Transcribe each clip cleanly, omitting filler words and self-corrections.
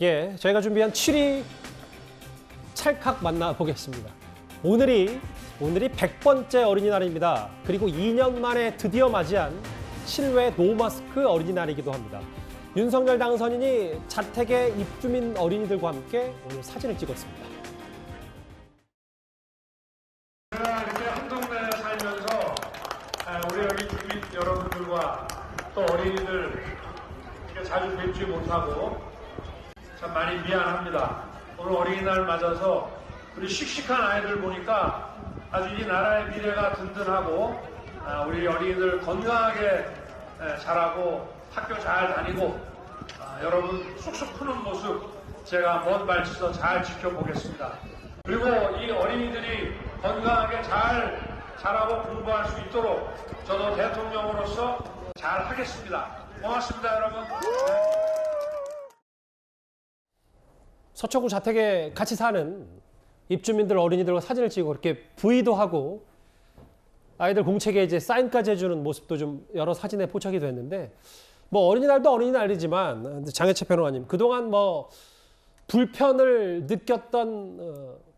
예, 저희가 준비한 7위 찰칵 만나보겠습니다. 오늘이 100번째 어린이날입니다. 그리고 2년 만에 드디어 맞이한 실외 노마스크 어린이날이기도 합니다. 윤석열 당선인이 자택의 입주민 어린이들과 함께 오늘 사진을 찍었습니다. 제가 이렇게 한 동네에 살면서 우리 여기 주민 여러분들과 또 어린이들 이렇게 자주 뵙지 못하고 참 많이 미안합니다. 오늘 어린이날 맞아서 우리 씩씩한 아이들 보니까 아주 이 나라의 미래가 든든하고 우리 어린이들 건강하게 자라고 학교 잘 다니고 여러분 쑥쑥 크는 모습 제가 먼 발치서 잘 지켜보겠습니다. 그리고 이 어린이들이 건강하게 잘 자라고 공부할 수 있도록 저도 대통령으로서 잘 하겠습니다. 고맙습니다, 여러분. 서초구 자택에 같이 사는 입주민들 어린이들과 사진을 찍고 이렇게 부의도 하고 아이들 공책에 이제 사인까지 해주는 모습도 좀 여러 사진에 포착이 됐는데 뭐 어린이날도 어린이날이지만 장혜채 변호사님 그동안 뭐 불편을 느꼈던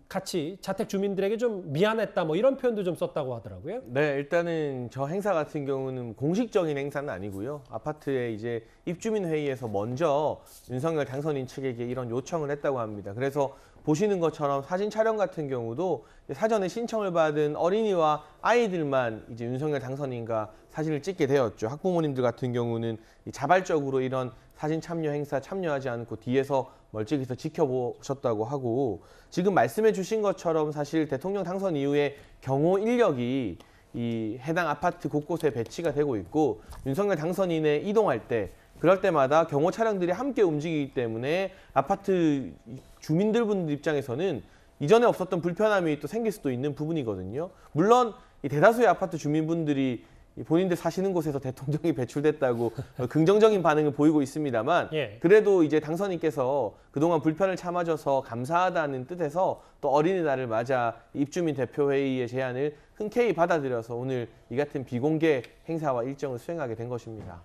같이 자택 주민들에게 좀 미안했다 뭐 이런 표현도 좀 썼다고 하더라고요. 네, 일단은 저 행사 같은 경우는 공식적인 행사는 아니고요. 아파트에 이제 입주민 회의에서 먼저 윤석열 당선인 측에게 이런 요청을 했다고 합니다. 그래서 보시는 것처럼 사진 촬영 같은 경우도 사전에 신청을 받은 어린이와 아이들만 이제 윤석열 당선인과 사진을 찍게 되었죠. 학부모님들 같은 경우는 자발적으로 이런 사진 참여 행사 참여하지 않고 뒤에서 멀찍이서 지켜보셨다고 하고, 지금 말씀해 주신 것처럼 사실 대통령 당선 이후에 경호 인력이 이 해당 아파트 곳곳에 배치가 되고 있고 윤석열 당선인에 이동할 때 그럴 때마다 경호 차량들이 함께 움직이기 때문에 아파트 주민들분들 입장에서는 이전에 없었던 불편함이 또 생길 수도 있는 부분이거든요. 물론 이 대다수의 아파트 주민분들이 본인들 사시는 곳에서 대통령이 배출됐다고 긍정적인 반응을 보이고 있습니다만 그래도 이제 당선인께서 그동안 불편을 참아줘서 감사하다는 뜻에서 또 어린이날을 맞아 입주민 대표회의의 제안을 흔쾌히 받아들여서 오늘 이 같은 비공개 행사와 일정을 수행하게 된 것입니다.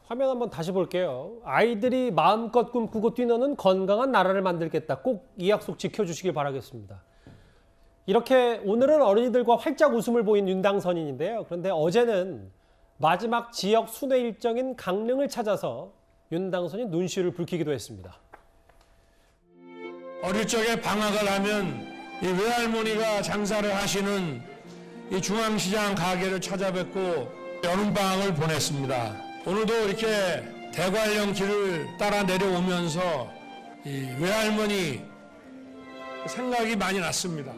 화면 한번 다시 볼게요. 아이들이 마음껏 꿈꾸고 뛰노는 건강한 나라를 만들겠다. 꼭 이 약속 지켜주시길 바라겠습니다. 이렇게 오늘은 어린이들과 활짝 웃음을 보인 윤 당선인인데요. 그런데 어제는 마지막 지역 순회 일정인 강릉을 찾아서 윤 당선인 눈시울을 붉히기도 했습니다. 어릴 적에 방학을 하면 이 외할머니가 장사를 하시는 이 중앙시장 가게를 찾아뵙고 여름방학을 보냈습니다. 오늘도 이렇게 대관령 길을 따라 내려오면서 이 외할머니 생각이 많이 났습니다.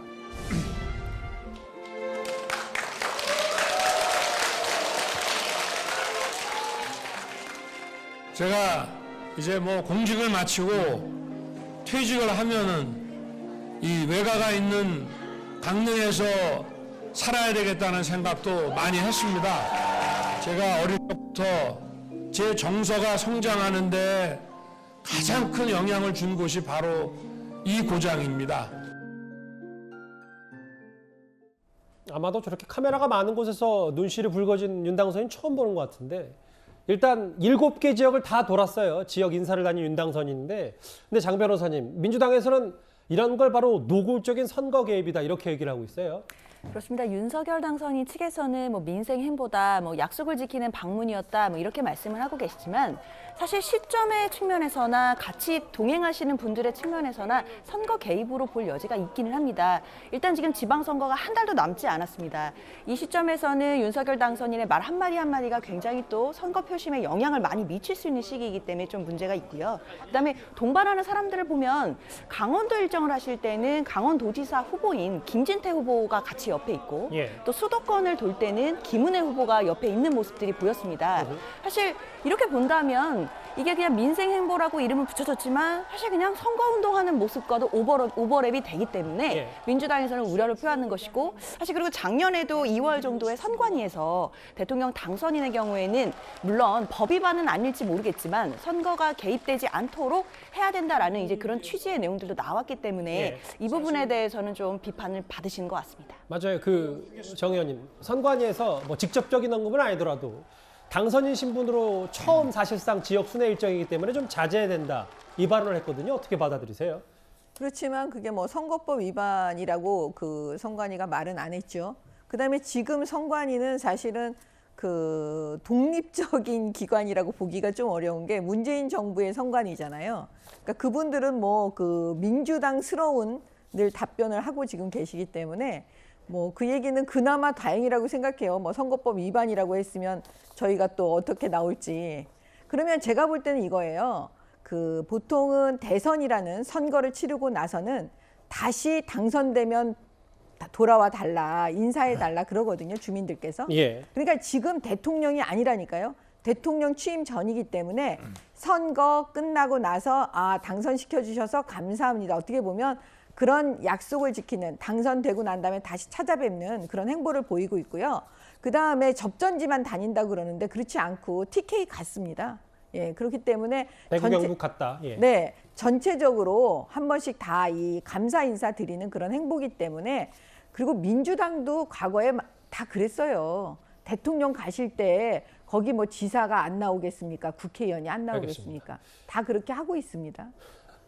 제가 이제 뭐 공직을 마치고 퇴직을 하면은 이 외가가 있는 강릉에서 살아야 되겠다는 생각도 많이 했습니다. 제가 어릴 적부터 제 정서가 성장하는데 가장 큰 영향을 준 곳이 바로 이 고장입니다. 아마도 저렇게 카메라가 많은 곳에서 눈시울이 붉어진 윤 당선인 처음 보는 것 같은데 일단 7개 지역을 다 돌았어요. 지역 인사를 다닌 윤 당선인인데 근데 장 변호사님, 민주당에서는 이런 걸 바로 노골적인 선거 개입이다 이렇게 얘기를 하고 있어요. 그렇습니다. 윤석열 당선인 측에서는 뭐 민생 행보다 뭐 약속을 지키는 방문이었다 뭐 이렇게 말씀을 하고 계시지만 사실 시점의 측면에서나 같이 동행하시는 분들의 측면에서나 선거 개입으로 볼 여지가 있기는 합니다. 일단 지금 지방선거가 한 달도 남지 않았습니다. 이 시점에서는 윤석열 당선인의 말 한마디 한마디가 굉장히 또 선거 표심에 영향을 많이 미칠 수 있는 시기이기 때문에 좀 문제가 있고요. 그다음에 동반하는 사람들을 보면 강원도 일정을 하실 때는 강원도지사 후보인 김진태 후보가 같이 옆에 있고 또 수도권을 돌 때는 김은혜 후보가 옆에 있는 모습들이 보였습니다. 사실 이렇게 본다면 이게 그냥 민생 행보라고 이름을 붙여줬지만 사실 그냥 선거운동하는 모습과도 오버랩이 되기 때문에 민주당에서는 우려를 표하는 것이고 사실 그리고 작년에도 2월 정도에 선관위에서 대통령 당선인의 경우에는 물론 법 위반은 아닐지 모르겠지만 선거가 개입되지 않도록 해야 된다라는 이제 그런 취지의 내용들도 나왔기 때문에 이 부분에 대해서는 좀 비판을 받으시는 것 같습니다. 맞아요. 정 의원님, 선관위에서 뭐 직접적인 언급은 아니더라도 당선인 신분으로 처음 사실상 지역 순회 일정이기 때문에 좀 자제해야 된다. 이 발언을 했거든요. 어떻게 받아들이세요? 그렇지만 그게 뭐 선거법 위반이라고 그 선관위가 말은 안 했죠. 그다음에 지금 선관위는 사실은 그 독립적인 기관이라고 보기가 좀 어려운 게 문재인 정부의 선관위잖아요. 그러니까 그분들은 뭐 그 민주당스러운 늘 답변을 하고 지금 계시기 때문에 뭐 그 얘기는 그나마 다행이라고 생각해요. 뭐 선거법 위반이라고 했으면 저희가 또 어떻게 나올지. 그러면 제가 볼 때는 이거예요. 그 보통은 대선이라는 선거를 치르고 나서는 다시 당선되면 돌아와 달라, 인사해 달라 그러거든요, 주민들께서. 예. 그러니까 지금 대통령이 아니라니까요. 대통령 취임 전이기 때문에 선거 끝나고 나서 당선시켜 주셔서 감사합니다. 어떻게 보면 그런 약속을 지키는, 당선되고 난 다음에 다시 찾아뵙는 그런 행보를 보이고 있고요. 그다음에 접전지만 다닌다고 그러는데 그렇지 않고 TK 같습니다. 예, 그렇기 때문에 대구 경북 같다. 예. 네, 전체적으로 한 번씩 다 이 감사 인사 드리는 그런 행보기 때문에, 그리고 민주당도 과거에 다 그랬어요. 대통령 가실 때 거기 뭐 지사가 안 나오겠습니까? 국회의원이 안 나오겠습니까? 다 그렇게 하고 있습니다.